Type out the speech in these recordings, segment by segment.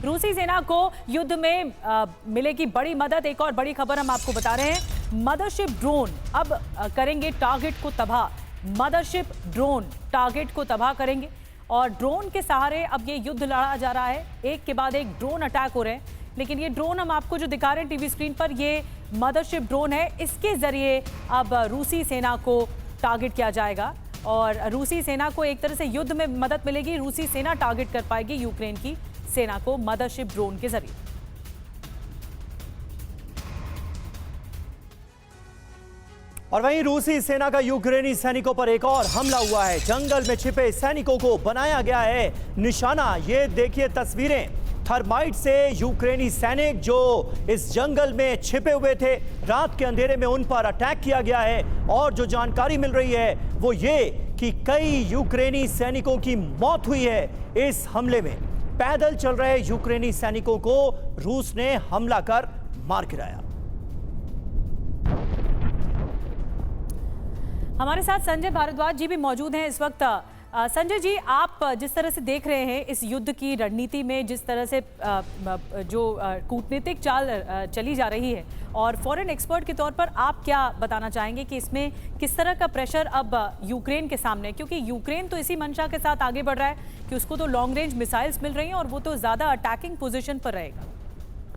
रूसी सेना को युद्ध में मिलेगी बड़ी मदद। एक और बड़ी खबर हम आपको बता रहे हैं, मदरशिप ड्रोन अब करेंगे टारगेट को तबाह। मदरशिप ड्रोन टारगेट को तबाह करेंगे और ड्रोन के सहारे अब ये युद्ध लड़ा जा रहा है। एक के बाद एक ड्रोन अटैक हो रहे हैं, लेकिन ये ड्रोन हम आपको जो दिखा रहे हैं टीवी स्क्रीन पर, ये मदरशिप ड्रोन है। इसके जरिए अब रूसी सेना को टारगेट किया जाएगा और रूसी सेना को एक तरह से युद्ध में मदद मिलेगी। रूसी सेना टारगेट कर पाएगी यूक्रेन की सेना को मदरशिप ड्रोन के जरिए। और वहीं रूसी सेना का यूक्रेनी सैनिकों पर एक और हमला हुआ है। जंगल में छिपे सैनिकों को बनाया गया है निशाना। ये देखिए तस्वीरें, थर्माइट से यूक्रेनी सैनिक जो इस जंगल में छिपे हुए थे, रात के अंधेरे में उन पर अटैक किया गया है। और जो जानकारी मिल रही है वो ये कि कई यूक्रेनी सैनिकों की मौत हुई है इस हमले में। पैदल चल रहे यूक्रेनी सैनिकों को रूस ने हमला कर मार गिराया। हमारे साथ संजय भारद्वाज जी भी मौजूद हैं इस वक्त। संजय जी, आप जिस तरह से देख रहे हैं इस युद्ध की रणनीति में, जिस तरह से जो कूटनीतिक चाल चली जा रही है, और फॉरेन एक्सपर्ट के तौर पर आप क्या बताना चाहेंगे कि इसमें किस तरह का प्रेशर अब यूक्रेन के सामने, क्योंकि यूक्रेन तो इसी मंशा के साथ आगे बढ़ रहा है कि उसको तो लॉन्ग रेंज मिसाइल्स मिल रही हैं और वो तो ज़्यादा अटैकिंग पोजीशन पर रहेगा।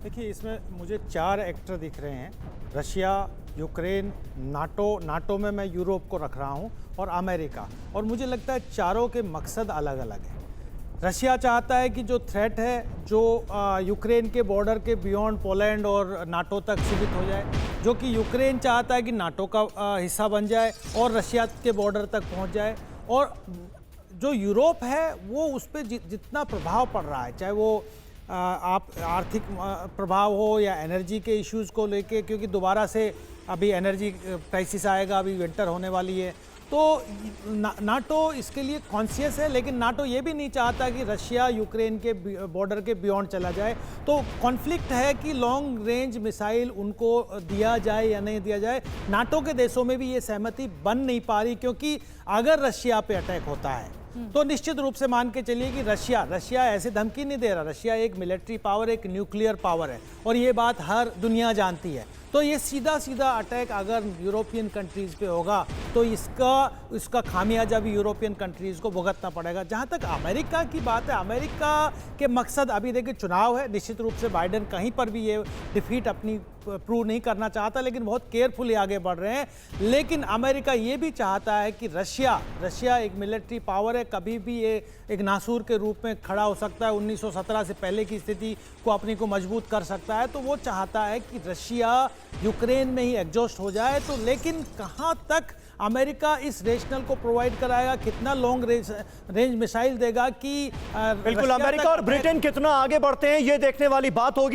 देखिए, इसमें मुझे 4 एक्टर दिख रहे हैं, रशिया, यूक्रेन, नाटो में मैं यूरोप को रख रहा हूँ, और अमेरिका। और मुझे लगता है चारों के मकसद अलग अलग हैं। रशिया चाहता है कि जो थ्रेट है जो यूक्रेन के बॉर्डर के बियॉन्ड पोलैंड और नाटो तक सीमित हो जाए, जो कि यूक्रेन चाहता है कि नाटो का हिस्सा बन जाए और रशिया के बॉर्डर तक पहुँच जाए। और जो यूरोप है वो उस पर जितना प्रभाव पड़ रहा है, चाहे वो आप आर्थिक प्रभाव हो या एनर्जी के इश्यूज़ को लेके, क्योंकि दोबारा से अभी एनर्जी क्राइसिस आएगा, अभी विंटर होने वाली है, तो नाटो इसके लिए कॉन्शियस है। लेकिन नाटो ये भी नहीं चाहता कि रशिया यूक्रेन के बॉर्डर के बियॉन्ड चला जाए। तो कॉन्फ्लिक्ट है कि लॉन्ग रेंज मिसाइल उनको दिया जाए या नहीं दिया जाए। नाटो के देशों में भी ये सहमति बन नहीं पा रही, क्योंकि अगर रशिया पे अटैक होता है तो निश्चित रूप से मान के चलिए कि रशिया ऐसे धमकी नहीं दे रहा। रशिया एक मिलिट्री पावर, एक न्यूक्लियर पावर है, और ये बात हर दुनिया जानती है। तो ये सीधा अटैक अगर यूरोपियन कंट्रीज़ पे होगा तो इसका खामियाजा भी यूरोपियन कंट्रीज़ को भुगतना पड़ेगा। जहाँ तक अमेरिका की बात है, अमेरिका के मकसद अभी देखिए चुनाव है। निश्चित रूप से बाइडेन कहीं पर भी ये डिफीट अपनी प्रूव नहीं करना चाहता, लेकिन बहुत केयरफुली आगे बढ़ रहे हैं। लेकिन अमेरिका ये भी चाहता है कि रशिया एक मिलिट्री पावर है, कभी भी ये एक नासूर के रूप में खड़ा हो सकता है, 1917 से पहले की स्थिति को अपनी को मजबूत कर सकता है। तो वो चाहता है कि रशिया यूक्रेन में ही एग्जॉस्ट हो जाए। तो लेकिन कहाँ तक अमेरिका इस रेशनल को प्रोवाइड कराएगा, कितना लॉन्ग रेंज मिसाइल देगा कि बिल्कुल अमेरिका और ब्रिटेन कितना आगे बढ़ते हैं, ये देखने वाली बात होगी।